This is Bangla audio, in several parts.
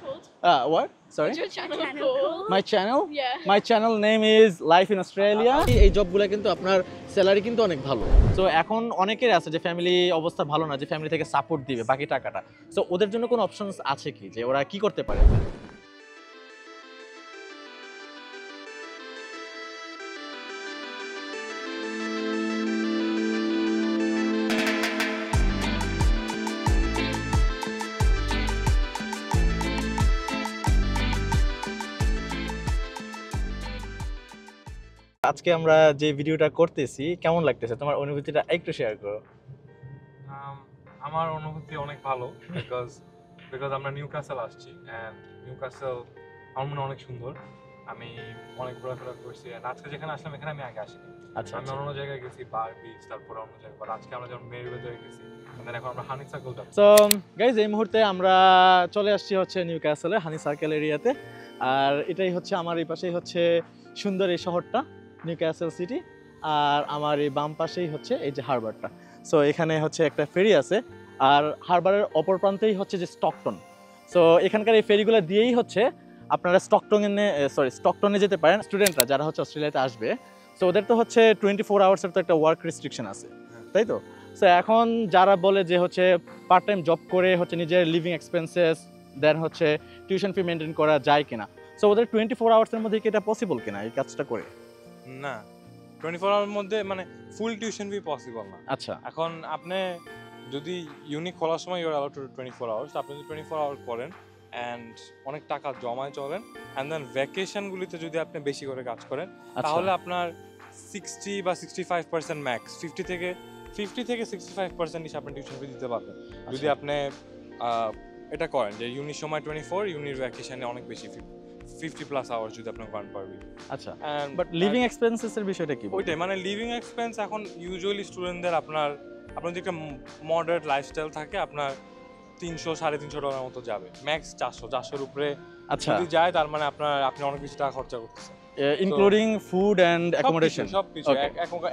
called? What? Sorry? What's your channel called? My channel? Yeah. My channel name is Life in Australia. এই জবগুলো কিন্তু আপনার স্যালারি কিন্তু অনেক ভালো। সো এখন অনেকের আছে যে ফ্যামিলি অবস্থা ভালো না, যে ফ্যামিলি থেকে সাপোর্ট দিবে বাকি টাকাটা। সো ওদের জন্য কোনো অপশনস আছে কি, যে ওরা কি করতে পারে? আজকে আমরা যে ভিডিওটা করতেছি কেমন লাগতেছে, তোমার অনুভূতিটা একটু শেয়ার করো। আমার অনুভূতি অনেক ভালো বিকজ আমরা নিউ ক্যাসেল আসছি এন্ড নিউ ক্যাসেল আমার মনে অনেক সুন্দর। আমি অনেক ঘোরাফেরা করছি এন্ড আজকে যেখানে আসলাম এখানে আমি আগে আসিনি। আচ্ছা, আমি অন্য জায়গায় গেছি, বার বিচ, তারপরে অন্য জায়গায়, বাট আজকে আমরা যখন মেরিওয়েদারে গেছি দেন এখন আমরা হানি সার্কেল যাচ্ছি। সো গাইজ এই মুহূর্তে আমরা চলে আসছি হচ্ছে নিউ ক্যাসেলে, হানি সার্কেল এরিয়াতে। আর এটাই হচ্ছে আমার এই পাশেই হচ্ছে সুন্দর এই শহরটা নিউ ক্যাসেল সিটি, আর আমার এই বাম পাশেই হচ্ছে এই যে হারবারটা। সো এখানে হচ্ছে একটা ফেরি আছে, আর হারবারের অপর প্রান্তেই হচ্ছে যে স্টকটন। সো এখানকার এই ফেরিগুলো দিয়েই হচ্ছে আপনারা স্টকটনে যেতে পারেন স্টুডেন্টরা যারা হচ্ছে অস্ট্রেলিয়াতে আসবে। সো ওদের তো হচ্ছে 24 আওয়ার্সের তো একটা ওয়ার্ক রেস্ট্রিকশন আছে, তাই তো? সো এখন যারা বলে যে হচ্ছে পার্ট টাইম জব করে হচ্ছে নিজের লিভিং এক্সপেন্সেস দেন হচ্ছে টিউশন ফি মেনটেন করা যায় কিনা, সো ওদের 24 আওয়ার্সের মধ্যে কি এটা পসিবল কিনা এই কাজটা করে? না, 24 আওয়ারের মধ্যে মানে ফুল টিউশন ফি পসিবল না। আচ্ছা, এখন আপনি যদি ইউনিক খোলার সময় ইউর অ্যালাউড টু 24 আওয়ার্স, আপনি যদি 24 আওয়ার করেন অ্যান্ড অনেক টাকা জমায় চলেন অ্যান্ড দেন ভ্যাকেশনগুলিতে যদি আপনি বেশি করে কাজ করেন তাহলে আপনার 60 বা 65% ম্যাক্স 50 থেকে 65% হিসেবে আপনি টিউশন ফি দিতে পারবেন যদি আপনি এটা করেন যে ইউনির সময় 24, ইউনির ভ্যাকেশনে অনেক বেশি 50+ আওয়ার্স যদি আপনি কার্ন পারবেন। আচ্ছা, বাট লিভিং এক্সপেন্সেস এর বিষয়টা কি? ওইটাই মানে লিভিং এক্সপেন্স এখন ইউজুয়ালি স্টুডেন্টদের আপনার যদি একটা মডারেট লাইফস্টাইল থাকে আপনার $300-350 মতো যাবে, ম্যাক্স 400-400 উপরে যদি যায় তার মানে আপনি অনেক বেশি টাকা খরচা করতেছেন, ইনক্লুডিং ফুড এন্ড অ্যাকোমোডেশন। সবকিছু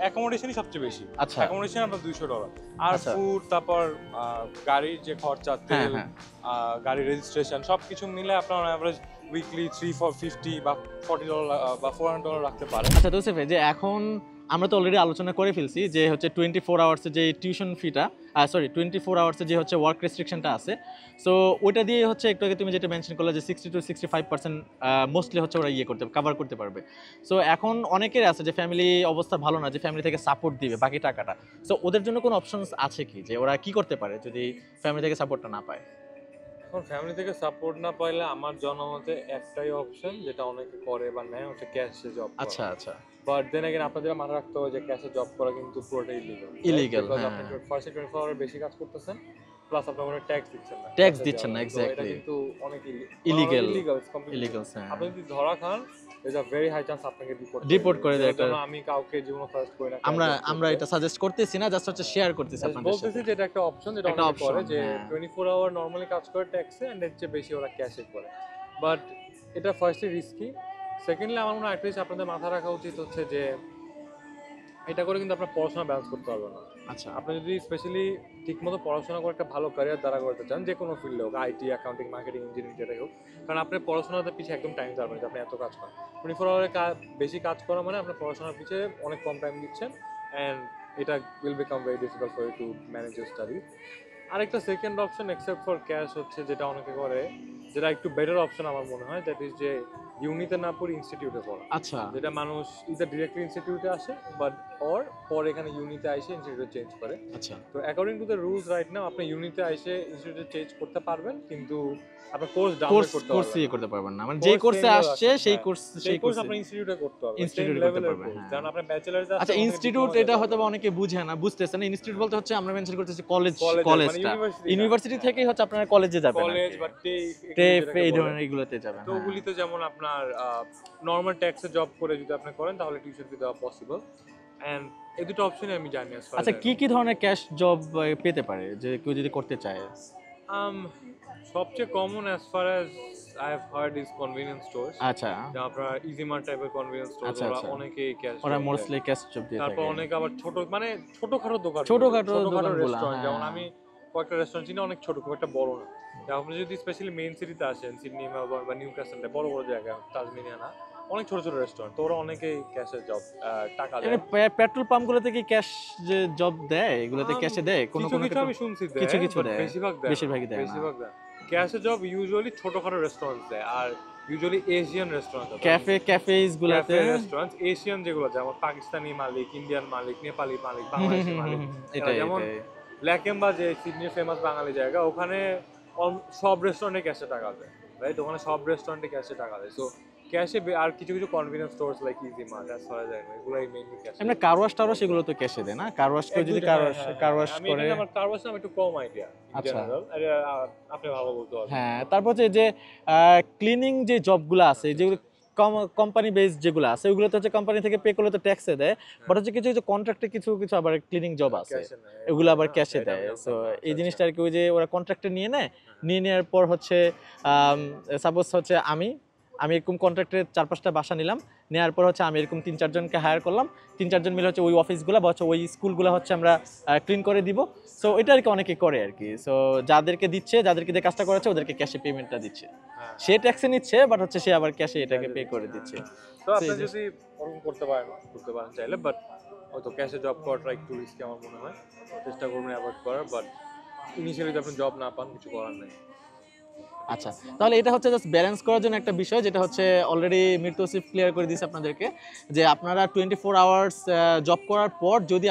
অ্যাকোমোডেশনই সবচেয়ে বেশি। আচ্ছা, অ্যাকোমোডেশন আপনার $200 আর ফুড, তারপর গাড়ির যে খরচা, তেল, গাড়ির রেজিস্ট্রেশন সবকিছু মিলে আপনার অ্যাভারেজ উইকলি $350 বা $40 বা $400 রাখতে পারেন। আচ্ছা তো যে এখন আমরা তো অলরেডি আলোচনা করে ফেলছি যে হচ্ছে 24 আওয়ার্সের যে টিউশন ফিটা, 24 আওয়ার্সের যে হচ্ছে ওয়ার্ক রেস্ট্রিকশনটা আছে, সো ওইটা দিয়ে হচ্ছে একটু আগে তুমি যেটা মেনশন করলে যে 60-65% মোস্টলি হচ্ছে ওরা কভার করতে পারবে। সো এখন অনেকের আছে যে ফ্যামিলি অবস্থা ভালো না, যে ফ্যামিলি থেকে সাপোর্ট দিবে বাকি টাকাটা। সো ওদের জন্য কোনো অপশনস আছে কি, যে ওরা কি করতে পারে যদি ফ্যামিলি থেকে সাপোর্টটা না পায়? এখন ফ্যামিলি থেকে সাপোর্ট না পাইলে আমার জনমতে একটাই অপশন যেটা অনেকে করে বা নেয় হচ্ছে ক্যাশে জব করা। আচ্ছা, বাট দেন अगेन আপনাদের মাথায় রাখতে হবে যে ক্যাশে জব করা কিন্তু পুরোটাই ইলিগাল। আপনি ফার্স্টে 24 আওয়ার বেশি কাজ করতেছেন প্লাস আপনি কোনো ট্যাক্স দিচ্ছেন না। এক্স্যাক্টলি, এটা কিন্তু অনেক ইলিগাল। আপনি যদি ধরা খান there's a very high chance আপনাকে ডিপোর্ট করে দেয়। আমি কাউকে জীবনে সাজেস্ট করি না, আমরা এটা সাজেস্ট করতেছি না, জাস্ট হচ্ছে শেয়ার করতেছি আপনাদের সাথে। বলতেছি যে এটা একটা অপশন যেটা অনেকে করে যে 24 আওয়ার নরমালি কাজ করে ট্যাক্সে এন্ড এর চেয়ে বেশি ওরা ক্যাশে করে। বাট এটা ফার্স্টলি রিস্কি, সেকেন্ডলি আমার মনে হয় অ্যাটলিস্ট আপনাদের মাথা রাখা উচিত হচ্ছে যে এটা করে কিন্তু আপনার পড়াশোনা ব্যালেন্স করতে পারবেন না। আচ্ছা, আপনি যদি স্পেশালি ঠিকমতো পড়াশোনা করে একটা ভালো ক্যারিয়ার দ্বারা করতে চান, যে কোনো ফিল্ডে হোক, আইটি, অ্যাকাউন্টিং, মার্কেটিং, ইঞ্জিনিয়ারিং যেটাই হোক, কারণ আপনি পড়াশোনাতে পিছিয়ে একদম টাইম দিতে পারবেন না, আপনি এত কাজ করেন। 24 আওয়ারে বেশি কাজ করা মানে আপনার পড়াশোনার পিছিয়ে অনেক কম টাইম দিচ্ছেন অ্যান্ড এটা will become very difficult for you to manage your studies. আরেকটা second option except for cash হচ্ছে যেটা অনেকে করে, যেটা একটু বেটার অপশন আমার মনে হয়, দ্যাট ইজ যে ইউনিতে না পড়ে ইনস্টিটিউটে পড়া। আচ্ছা, যেটা মানুষ ইদার ডিরেক্টলি ইনস্টিটিউটে আসে বাট অর পরে এখানে ইউনিতে আসে ইনস্টিটিউটে চেঞ্জ করে। আচ্ছা, তো according to the rules right now আপনি ইউনিতে এসে ইনস্টিটিউটে চেঞ্জ করতে পারবেন কিন্তু আপনার কোর্স ডাউনলোড করতে পারবেন না, মানে যে কোর্সে আসছে সেই কোর্স আপনি ইনস্টিটিউটে করতে পারবেন, ইনস্টিটিউটে করতে পারবেন। কারণ আপনার ব্যাচেলারস আছে। আচ্ছা, ইনস্টিটিউট এটা হয়তো অনেকে বুঝে না, বুঝতেছে না। ইনস্টিটিউট বলতে হচ্ছে আমরা মেনশন করতেছি কলেজটা, ইউনিভার্সিটি থেকেই হচ্ছে আপনারা কলেজে যাবেন, কলেজ বা টেপ এই ধরনের এগুলোতে যাবেন। তো ওগুলিতে যেমন আপনার নরমাল ট্যাক্সে জব করে যদি আপনি করেন তাহলে টিউশন ফি দেওয়া পসিবল এন্ড এই দুটো অপশনই আমি জানি। আচ্ছা, কি ধরনের ক্যাশ জব পেতে পারে যে কেউ যদি করতে চায়? সবচেয়ে common as far as I have heard is convenience stores. আচ্ছা, যা আপনার ইজি মার্ট টাইপের কনভিনিয়েন্স স্টোর, ওরা অনেকেই ক্যাশ, ওরা মোস্টলি ক্যাশ জব দিয়ে থাকে। তারপর অনেক আবার ছোটখাটো দোকান, ছোটখাটো রেস্টুরেন্ট, যেমন আমি কয়েকটা রেস্টুরেন্ট চিনি অনেক ছোট, খুব একটা বড় না, আপনি যদি স্পেশালি মেইন সিটিতে আসেন, সিডনি, মেলবোর্ন বা নিউ ক্যাসেলে, বড় বড় জায়গা, তাসমানিয়া না, অনেক ছোট ছোট রেস্টুরেন্ট, তো ওরা অনেকেই ক্যাশের জব টাকা দেয়। পেট্রোল পাম্পগুলোতে কি ক্যাশ যে জব দেয়, এগুলোতে ক্যাশে দেয় কোনো কিছু কোনো কিছু আমি শুনছি দেয়, কিছু কিছু but দেয়, বেশিরভাগ দেয় না। বেশিরভাগই দেয় না। বেশিরভাগ দেয় ক্যাশের জব ইউজুয়ালি ছোটখাটো রেস্টুরেন্ট দেয়, আর ইউজুয়ালি এশিয়ান রেস্টুরেন্ট, ক্যাফেজ গুলাতে রেস্টুরেন্ট এশিয়ান যেগুলো, যেমন পাকিস্তানি মালিক, ইন্ডিয়ান মালিক, নেপালি মালিক, বাংলাদেশি মালিক, এটাই যেমন এটাই। ব্ল্যাক এম্বা যে সিডনির ফেমাস বাঙালি জায়গা, ওখানে সব রেস্টুরেন্টে ক্যাশে টাকা দেয়, রাইট? ওখানে সব রেস্টুরেন্টে ক্যাশে টাকা দেয়। সো ক্যাশে, আর কিছু কিছু convenience stores like easy mart, as far as I know, এগুলাই মেইনলি ক্যাশে। এমনি কারওয়াশ টারওয়াশ এগুলো তো ক্যাশে দেয় না? কারওয়াশ কেউ যদি কারওয়াশ আমি করে, এটা আমার কারওয়াশ নাম একটু কম আইডিয়া ইন আচ্ছা। জেনারেল, আপনি ভালো বলতে পারবেন। হ্যাঁ, তারপর যে ক্লিনিং যে জবগুলো আছে, যেগুলো কোম্পানি বেস যেগুলো আছে, ওগুলো তো হচ্ছে কোম্পানি থেকে পে করলে তো ট্যাক্সে দেয়, বাট হচ্ছে কিছু কিছু কন্ট্রাক্টে কিছু কিছু আবার ক্লিনিং জব আছে, ক্যাশে নেয়, এগুলো আবার না? ক্যাশে এটা দেয়। আমি সো জানতাম না। এই আচ্ছা, জিনিসটা আর কি, ওই যে ওরা কন্ট্রাক্টে নিয়ে নেয়, নিয়ে নেওয়ার পর হচ্ছে সাপোজ হচ্ছে আমি এরকম কন্ট্রাক্টে 4-5টা বাসা নিলাম, নেওয়ার পর হচ্ছে আমি এরকম 3-4 জনকে হায়ার করলাম, 3-4 জন মিলে হচ্ছে ওই অফিসগুলো বা হচ্ছে ওই স্কুলগুলো হচ্ছে আমরা ক্লিন করে দিব। সো এটা আর কি অনেকে করে আর কি। সো যাদেরকে দিয়ে কাজটা করাচ্ছে ওদেরকে ক্যাশে পেমেন্টটা দিচ্ছে, হ্যাঁ। সে ট্যাক্সে নিচ্ছে, বাট হচ্ছে সে আবার ক্যাশে এটাকে পে করে দিচ্ছে। তো আপনি যদি ওরকম করতে পারেন চাইলে, বাট হয়তো ক্যাশে জব করাটা একটু রিস্কি আমার মনে হয়, চেষ্টা করবেন অ্যাভয়েড করার, বাট ইনিশিয়ালি যদি আপনি জব না পান, কিছু করার নেই। আচ্ছা, তাহলে এটা হচ্ছে জাস্ট ব্যালেন্স করার জন্য একটা বিষয়, যেটা হচ্ছে অলরেডি মৃত্যুসিফ ক্লিয়ার করে দিয়েছে আপনাদেরকে, যে আপনারা 24 আওয়ার্স জব করার পর যদি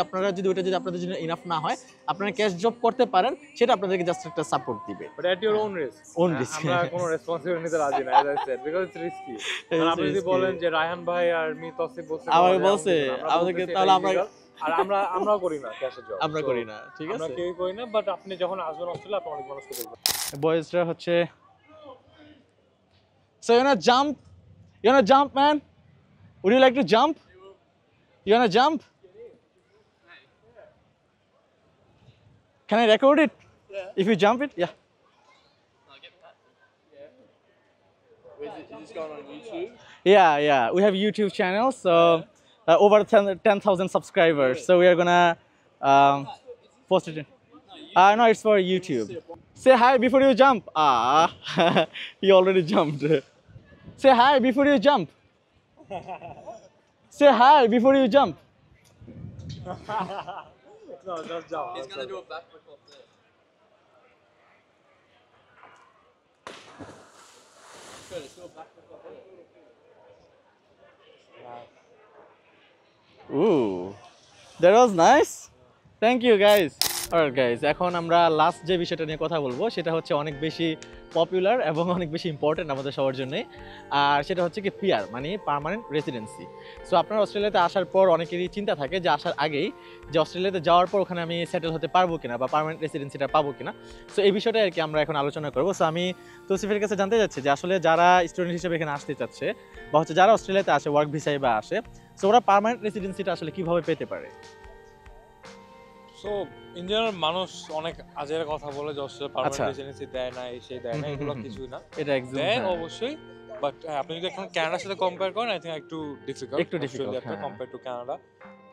ওইটা যদি আপনাদের জন্য ইনাফ না হয়, আপনারা ক্যাশ জব করতে পারেন, সেটা আপনাদেরকে জাস্ট একটা সাপোর্ট দিবে। But at your own risk. Own risk. আমরা কোনো রেসপন্সিবিলিটি নিতে রাজি না, as I said, because it's risky. কারণ আপনি যদি risky. বলেন যে রায়হান ভাই আর তসিফ বলছে, আমাকে বলছে, আমাদেরকে তাহলে আর আমরাও করি না ক্যাশে জব, আমরা করি না, ঠিক আমরা আছে? কেউই করি না, বাট আপনি যখন আসবেন অস্ট্রেলিয়া, আপনি অনেক মানুষকে দেখবেন। বয়েজরা হচ্ছে, so you wanna jump man, would you like to jump, you wanna jump, can I record it? If you jump it, yeah. Is this going on YouTube? Yeah, we have YouTube channel, so over 10,000 subscribers, so we are gonna post it in. No, it's for YouTube. Say hi before you jump. He already jumped. Say hi before you jump. Say hi before you jump. No, just jump. He's going to do a backflip off there. Good, let's do a backflip off there. Ooh, that was nice. Thank you guys. Alright guys, এখন আমরা লাস্ট যে বিষয়টা নিয়ে কথা বলবো, সেটা হচ্ছে অনেক বেশি পপুলার এবং অনেক বেশি ইম্পর্টেন্ট আমাদের সবার জন্যই, আর সেটা হচ্ছে কি পিআর, মানে পার্মানেন্ট রেসিডেন্সি। সো আপনার অস্ট্রেলিয়াতে আসার পর অনেকেরই চিন্তা থাকে যে আসার আগেই যে অস্ট্রেলিয়াতে যাওয়ার পর ওখানে আমি সেটেল হতে পারবো কিনা বা পার্মানেন্ট রেসিডেন্সিটা পাবো কিনা। সো এই বিষয়টা আর কি আমরা এখন আলোচনা করবো। সো আমি তৌসিফের কাছে জানতে চাচ্ছি যে আসলে যারা স্টুডেন্ট হিসেবে এখানে আসতে চাচ্ছে বা হচ্ছে যারা অস্ট্রেলিয়াতে আসে ওয়ার্ক ভিসায় বা আসে, সো ওরা পার্মানেন্ট রেসিডেন্সিটা আসলে কিভাবে পেতে পারে? সো ইন জেনারেল মানুষ অনেক আজের কথা বলে যে অস্ট্রেলিয়া আচ্ছা। পার্মানেন্ট রেসিডেন্সি দেয় না, এই সেই দেয় না, এগুলো কিছুই না। এটা একদম দেয় অবশ্যই, বাট আপনি যদি এখন কানাডার সাথে কম্পেয়ার করেন, আই থিঙ্ক একটু ডিফিকাল্ট, একটু difficult, হ্যাঁ। Compare to Canada.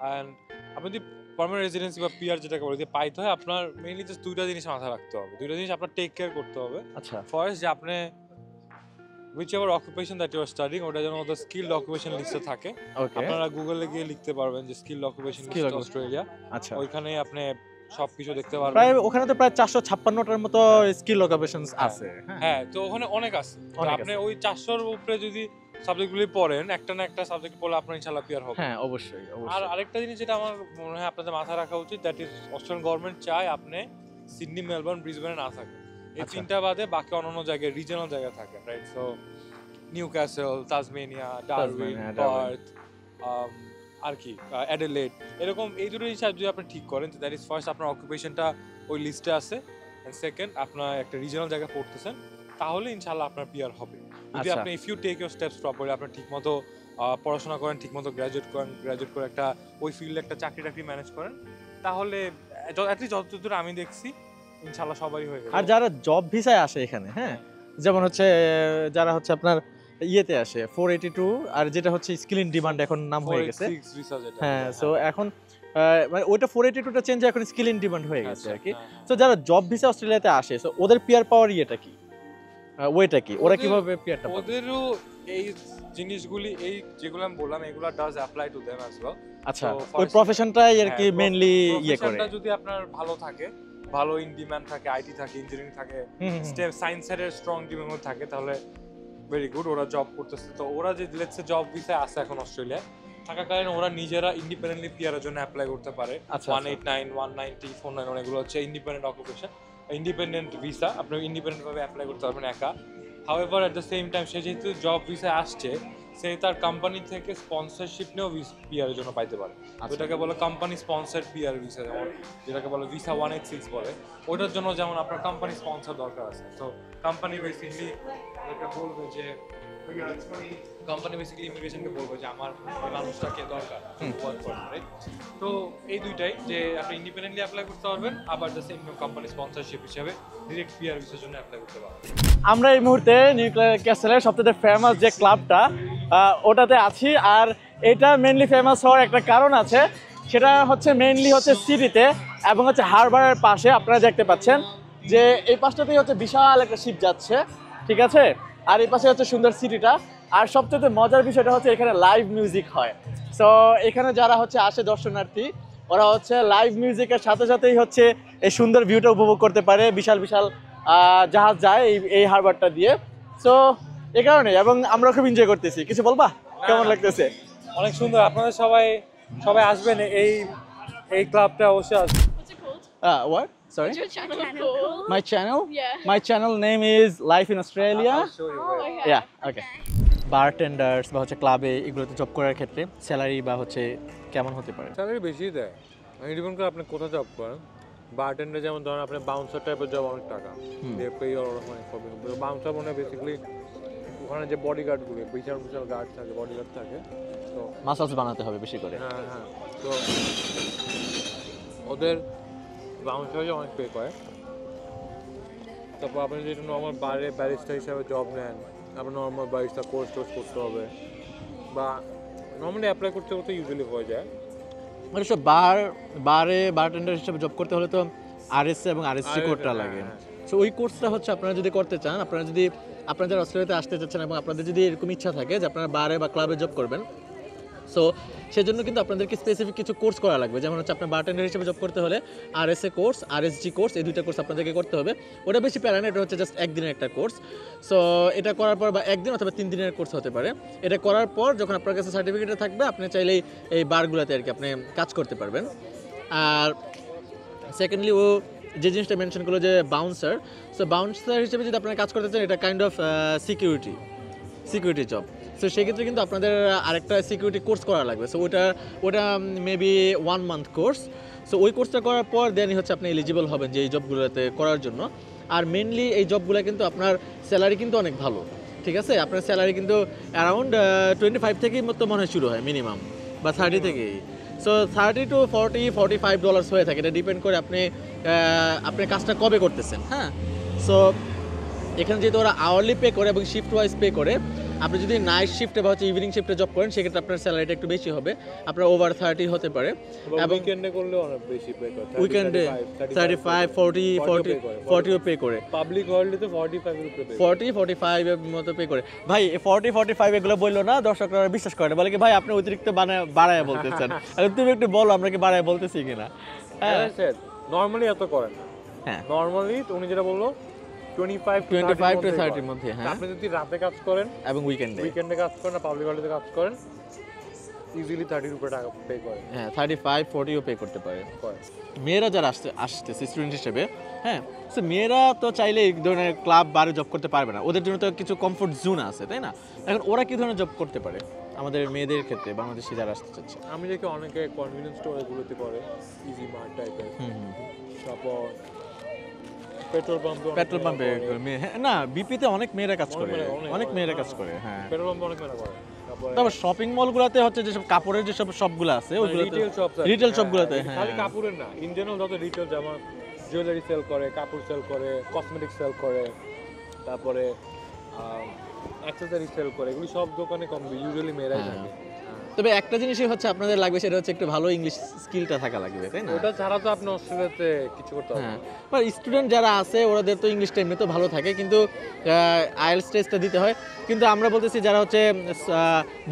অ্যান্ড আপনি যদি পার্মানেন্ট রেসিডেন্সি বা পিআর যেটাকে বলে, পাইতে হয়, আপনার মেইনলি জাস্ট দুইটা জিনিস মাথায় রাখতে হবে, দুইটা জিনিস আপনার টেক কেয়ার করতে হবে। আচ্ছা, ফার্স্ট, যে আপনি whichever occupation that you are studying, ওটা যেন ওদের স্কিলড অকুপেশন লিস্টে থাকে। ওকে, আপনারা গুগলে গিয়ে লিখতে পারবেন যে skilled occupation Skill list occupation, Australia, আচ্ছা। ওইখানে আপনি সবকিছু দেখতে পারবেন। প্রায় ওখানে তো প্রায় 456টার মতো স্কিল লোকেশনস আছে। হ্যাঁ, তো ওখানে অনেক আছে। তো অনেক আপনি আছে। ওই 400-র উপরে যদি সাবজেক্টগুলি পড়েন, একটা না একটা সাবজেক্ট পড়লে আপনার ইনশাআল্লাহ পিআর হবে। হ্যাঁ, অবশ্যই আর অবশ্যই। আরেকটা জিনিস যেটা আমার মনে হয় আপনাদের মাথায় রাখা উচিত, দ্যাট ইজ অস্ট্রেলিয়ান গভর্নমেন্ট চায় আপনি সিডনি, মেলবোর্ন, ব্রিসবেনে না থাকেন। এই আচ্ছা। তিনটা বাদে বাকি অন্যান্য জায়গায়, রিজিওনাল জায়গায় থাকেন, right? So Newcastle, Tasmania, Darwin, Perth, আর কি অ্যাডিলেড, এরকম এই দুটো জিনিস যদি আপনি ঠিক করেন, দ্যাট ইজ ফার্স্ট আপনার অকুপেশনটা ওই লিস্টে আছে, এন্ড সেকেন্ড আপনার একটা রিজিওনাল জায়গায় পড়তেছেন, তাহলে ইনশাআল্লাহ আপনার পিআর হবে। যদি আচ্ছা। আপনি if you take your steps properly, আপনি ঠিকমতো পড়াশোনা করেন, ঠিকমতো গ্রাজুয়েট করে একটা ওই ফিল্ডে একটা চাকরি ম্যানেজ করেন, তাহলে অ্যাটলিস্ট যতদূর আমি দেখছি ইনশাআল্লাহ সবারই হয়ে যাবে। আর যারা জব ভিসায় আসে এখানে, হ্যাঁ, যেমন হচ্ছে যারা হচ্ছে আপনার ইয়েতে আসে 482, আর যেটা হচ্ছে স্কিল ইন ডিমান্ড এখন নাম হয়ে গেছে। 486 ভিসা যেটা। হ্যাঁ, সো এখন মানে ওইটা 482টা চেঞ্জ এখন স্কিল ইন ডিমান্ড হয়ে গেছে আচ্ছা, আর কি। হ্যাঁ, তো যারা জব ভিসা অস্ট্রেলিয়াতে আসে তো ওদের পিয়ার পাওয়ার ইয়েটা কি, ওইটা কি, ওরা ওদের- কিভাবে পিয়ারটা পাবে? ওদেরও এই জিনিসগুলি, এই যেগুলো আমি বললাম, এগুলো does apply to them as well. আচ্ছা, তো ওই first- প্রফেশনটাই আর কি হ্যাঁ, মেইনলি ইয়ে করে। প্রফেশনটা যদি আপনার ভালো থাকে, ভালো ইন ডিমান্ড থাকে, আইটি থাকে, ইঞ্জিনিয়ারিং থাকে, স্টেম সায়েন্সের স্ট্রং ডিমান্ড থাকে, তাহলে ভেরি গুড, ওরা জব করতেছে। তো ওরা যে লেটস সে জব ভিসা আছে এখন অস্ট্রেলিয়ায় থাকাকালীন, ওরা নিজেরা ইন্ডিপেন্ডেন্টলি পিয়ারের জন্য অ্যাপ্লাই করতে পারে। আচ্ছা, 189, 190, 491 এগুলো হচ্ছে ইন্ডিপেন্ডেন্ট অকুপেশন, ইন্ডিপেন্ডেন্ট ভিসা। আপনি ইন্ডিপেন্ডেন্ট ভাবে অ্যাপ্লাই করতে পারবেন একা। However at the same time, সে যেহেতু জব ভিসা আসছে, সে তার কোম্পানি থেকে স্পন্সরশিপ নিয়েও পিআরের জন্য পাইতে পারে। ওটাকে বলে কোম্পানি স্পন্সরড পিআর ভিসা, যেমন যেটাকে বলে ভিসা 186 বলে। ওটার জন্য যেমন আপনার কোম্পানি স্পন্সর দরকার আছে। তো কোম্পানি বেসিক্যালি ওদেরকে বলবে যে, কোম্পানি বেসিক্যালি ইমিগ্রেশনকে বলবে যে আমার এই মানুষটাকে দরকার ওয়ার্ক করতে, রাইট? তো এই দুইটাই, যে আপনি ইন্ডিপেন্ডেন্টলি অ্যাপ্লাই করতে পারবেন, আবার দ্য সেম কোম্পানি স্পন্সরশিপ হিসেবে ডিরেক্ট পিআর ভিসার জন্য অ্যাপ্লাই করতে পারবেন। আমরা এই মুহূর্তে নিউক্যাসলের সবথেকে ফেমাস যে ক্লাবটা ওটাতে আছি, আর এটা মেইনলি ফেমাস হওয়ার একটা কারণ আছে, সেটা হচ্ছে মেইনলি হচ্ছে সিটিতে এবং হচ্ছে হারবারের পাশে। আপনারা দেখতে পাচ্ছেন যে এই পাশটাতেই হচ্ছে বিশাল একটা শিপ যাচ্ছে, ঠিক আছে, আর এই পাশে হচ্ছে সুন্দর সিটিটা। আর সবচেয়ে মজার বিষয়টা হচ্ছে এখানে লাইভ মিউজিক হয়। সো এখানে যারা হচ্ছে আসে দর্শনার্থী, ওরা হচ্ছে লাইভ মিউজিকের সাথে সাথেই হচ্ছে এই সুন্দর ভিউটা উপভোগ করতে পারে। বিশাল বিশাল জাহাজ যায় এই হারবারটা দিয়ে। সো এই কারণে, এবং আমরা খুব এনজয় করতেছি। কিছু বলবা, কেমন লাগতেছে? অনেক সুন্দর। আপনাদের সবাই আসবেন এই ক্লাবটা অবশ্যই আসবেন। What's it called? What? Sorry? What's your channel called? My channel? Yeah. My channel name is Life in Australia. I'll show you where. Okay. Yeah, okay. বারটেন্ডার্স বা হচ্ছে ক্লাবে এগুলোতে জব করার ক্ষেত্রে স্যালারি বা হচ্ছে কেমন হতে পারে? স্যালারি বেশি দেয়, ডিপেন্ড করে আপনি কোথায় জব করেন। বারটেন্ডার যেমন ধরেন আপনি বাউন্সার টাইপের জব, অনেক টাকা দিয়ে পে অনেক হবে। বাউন্সার মানে বেসিক্যালি ওখানে যে বডিগার্ডগুলো, বিশাল বিশাল গার্ড থাকে, বডিগার্ড থাকে, তো মাসাজ বানাতে হবে বেশি করে। হ্যাঁ, তো ওদের বাউন্সার অনেক পে করে। তারপর আপনি যদি নর্মাল ব্যারিস্টার হিসাবে জব নেন, আপনার নর্মাল ব্যারিস্টার কোর্স করতে হবে, বা নর্মালি অ্যাপ্লাই করতে করতে ইউজুয়ালি হয়ে যায়। মানে সব বারটেন্ডার হিসেবে জব করতে হলে তো আরএসসি এবং আরএসসি কোডটা লাগে। সো ওই কোর্সটা হচ্ছে আপনারা যদি করতে চান, আপনারা যারা অস্ট্রেলিয়াতে আসতে চাচ্ছেন এবং আপনাদের যদি এরকম ইচ্ছা থাকে যে আপনারা বারে বা ক্লাবে জব করবেন, সো সেজন্য কিন্তু আপনাদেরকে স্পেসিফিক কিছু কোর্স করা লাগবে। যেমন হচ্ছে আপনার বারটেন্ডার হিসেবে জব করতে হলে আরএসএ কোর্স, আরএসজি কোর্স, এই দুইটা কোর্স আপনাদেরকে করতে হবে। ওটা বেশি প্যারা না, এটা হচ্ছে জাস্ট একদিনের একটা কোর্স। সো এটা করার পর, বা একদিন অথবা 3 দিনের কোর্স হতে পারে, এটা করার পর যখন আপনার কাছে সার্টিফিকেটটা থাকবে, আপনি চাইলেই এই বারগুলোতে আর কি আপনি কাজ করতে পারবেন। আর সেকেন্ডলি ও যে জিনিসটা মেনশন করলো যে বাউন্সার, সো বাউন্সার হিসেবে যদি আপনারা কাজ করতে চান, এটা kind of security job. So সেক্ষেত্রে কিন্তু আপনাদের আরেকটা সিকিউরিটি কোর্স করা লাগবে। সো ওটা মেবি 1 মান্থ কোর্স। সো ওই কোর্সটা করার পর দেনই হচ্ছে আপনি এলিজিবল হবেন যে এই জবগুলোতে করার জন্য। আর মেনলি এই জবগুলো কিন্তু আপনার স্যালারি কিন্তু অনেক ভালো, ঠিক আছে। আপনার স্যালারি কিন্তু অ্যারাউন্ড 25 থেকেই মতো মনে হয় শুরু হয় মিনিমাম, বা 30 থেকেই। সো 30 to 40, $45 হয়ে থাকে। এটা ডিপেন্ড করে আপনি কাজটা কবে করতেছেন। হ্যাঁ, সো এখানে যেহেতু ওরা আওয়ারলি পে করে এবং শিফট ওয়াইজ পে করে, আপনি যদি নাইট শিফটে বা হচ্ছে ইভিনিং শিফটে জব করেন, সেক্ষেত্রে আপনার স্যালারিটা একটু বেশি হবে, আপনার ওভার 30 হতে পারে। এবং উইকেন্ডে করলে অনেক বেশি পে করে, উইকেন্ডে 35, 40ও পে করে। পাবলিক হলিডেতে 45 রুপি পে 40-45 এর মতো পে করে। ভাই 40-45 এগুলো বললো না, দর্শকরা বিশ্বাস করে না, বলে কি ভাই আপনি অতিরিক্ত বাড়ায় বলতেছেন। তুমি একটু বলো আমরা কি বাড়ায় বলতেছি কিনা। হ্যাঁ, নরমালি এত করেন না। হ্যাঁ, নরমালি উনি যেটা বললো 25 to 30 এর মধ্যে। হ্যাঁ, আপনি যদি রাতে কাজ করেন এবং উইকেন্ডে কাজ করেন না পাবলিক হলিডেতে কাজ করেন, ইজিলি 30 রুপি টাকা পে করেন। হ্যাঁ, 35-40ও পে করতে পারে। মেয়েরা যারা আসতেছে স্টুডেন্ট হিসেবে, হ্যাঁ, সো মেয়েরা তো চাইলে এই ধরনের ক্লাব বারে জব করতে পারবে না, ওদের জন্য তো কিছু কমফোর্ট জোন আছে, তাই না? এখন ওরা কি ধরনের জব করতে পারে আমাদের মেয়েদের ক্ষেত্রে, বাংলাদেশি যারা আসতে চাচ্ছে? আমি দেখি অনেকে কনভিনিয়েন্স স্টোরগুলোতে করে, ইজি মার্ট টাইপের, তারপর পেট্রোল পাম্পে না, বিপিতে অনেক মেয়েরা কাজ করে, অনেক মেয়েরা কাজ করে। হ্যাঁ, পেট্রোল পাম্পে অনেক মেয়েরা করে। তারপর শপিং মলগুলোতে হচ্ছে যেসব কাপড়ের যেসব শপগুলো আছে, ওইগুলোতে রিটেল শপগুলোতে, হ্যাঁ, খালি কাপড়ের না, ইন জেনারেল যত রিটেল, যেমন জুয়েলারি সেল করে, কাপড় সেল করে, কসমেটিক সেল করে, তারপরে অ্যাক্সেসরি সেল করে, এগুলি সব দোকানে কম ইউজুয়ালি মেয়েরাই থাকে। তবে একটা জিনিসই হচ্ছে আপনাদের লাগবে, সেটা হচ্ছে একটু ভালো ইংলিশ স্কিলটা থাকা লাগবে, তাই না? ওটা ছাড়া তো আপনি অস্ট্রেলিয়াতে কিছু করতে পারবেন হ্যাঁ, না। বা স্টুডেন্ট যারা আছে ওদের তো ইংলিশটা এমনি তো ভালো থাকে, কিন্তু আইএলটিএস টেস্টটা দিতে হয়। কিন্তু আমরা বলতেছি যারা হচ্ছে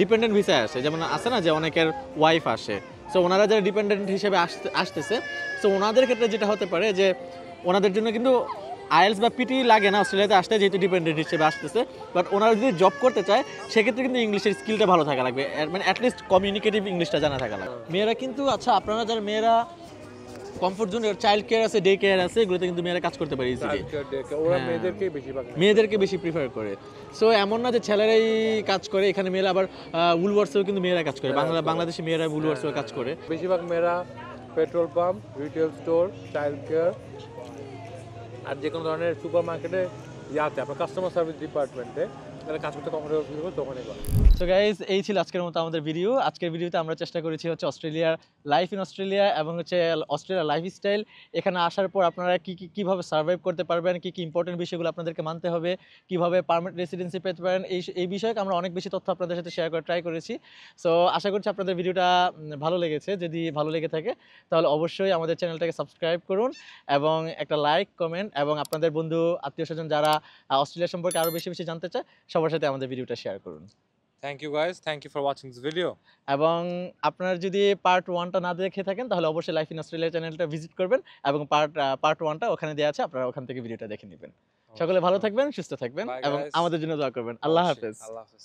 ডিপেন্ডেন্ট ভিসায় আসে, যেমন আছে না যে অনেকের ওয়াইফ আসে, সো ওনারা যারা ডিপেন্ডেন্ট হিসেবে আসতেছে, সো ওনাদের ক্ষেত্রে যেটা হতে পারে যে ওনাদের জন্য কিন্তু আইএলস বা পিটি লাগে না অস্ট্রেলিয়াতে আসতে, যেহেতু ডিপেন্ডেন্ট হিসেবে আসতেছে। বাট ওনারা যদি জব করতে চায় সেক্ষেত্রে কিন্তু ইংলিশের স্কিলটা ভালো থাকা লাগবে, মানে অ্যাটলিস্ট কমিউনিকেটিভ ইংলিশটা জানা থাকা লাগবে। মেয়েরা কিন্তু, আচ্ছা আপনারা যারা মেয়েরা কমফোর্ট জোন, চাইল্ড কেয়ার আছে, ডে কেয়ার আছে, এগুলোতে কিন্তু মেয়েরা কাজ করতে পারে ইজিলি। ওরা হ্যাঁ। মেয়েদেরকেই বেশিরভাগ মেয়েদেরকে বেশি প্রিফার করে। সো এমন না যে ছেলেরাই কাজ করে এখানে, মেয়েরা আবার উলওয়ার্সেও কিন্তু মেয়েরা কাজ করে, বাংলাদেশি মেয়েরা উলওয়ার্সেও কাজ করে। বেশিরভাগ মেয়েরা petrol pump, retail store, child care আর যে কোনো ধরনের সুপার মার্কেটে ইয়াতে আপনার কাস্টমার সার্ভিস ডিপার্টমেন্টে তাহলে কাজ করতে কমফোর্টেবল ফিল করবে তখনই করে। সো গাইজ, এই ছিল আজকের মতো আমাদের ভিডিও। আজকের ভিডিওতে আমরা চেষ্টা করেছি হচ্ছে অস্ট্রেলিয়ার লাইফ ইন অস্ট্রেলিয়া এবং হচ্ছে অস্ট্রেলিয়ার লাইফস্টাইল। এখানে আসার পর আপনারা কীভাবে সার্ভাইভ করতে পারবেন, কী ইম্পর্টেন্ট বিষয়গুলো আপনাদেরকে মানতে হবে, কীভাবে পার্মানেন্ট রেসিডেন্সি পেতে পারেন, এই বিষয়ে আমরা অনেক বেশি তথ্য আপনাদের সাথে শেয়ার করে ট্রাই করেছি। সো আশা করছি আপনাদের ভিডিওটা ভালো লেগেছে। যদি ভালো লেগে থাকে তাহলে অবশ্যই আমাদের চ্যানেলটাকে সাবস্ক্রাইব করুন এবং একটা লাইক, কমেন্ট এবং আপনাদের বন্ধু আত্মীয় স্বজন যারা অস্ট্রেলিয়া সম্পর্কে আরও বেশি বেশি জানতে চায় সবার সাথে আমাদের ভিডিওটা শেয়ার করুন। Thank you guys, thank you for watching this video. এবং আপনারা যদি পার্ট 1টা না দেখে থাকেন তাহলে অবশ্যই লাইফ ইন অস্ট্রেলিয়া চ্যানেলটা ভিজিট করবেন এবং পার্ট 1টা ওখানে দেওয়া আছে, আপনারা ওখান থেকে ভিডিওটা দেখে নেবেন। সকলে ভালো থাকবেন, সুস্থ থাকবেন Bye, এবং guys. আমাদের জন্য দোয়া করবেন। আল্লাহ হাফেজ। আল্লাহ হাফেজ।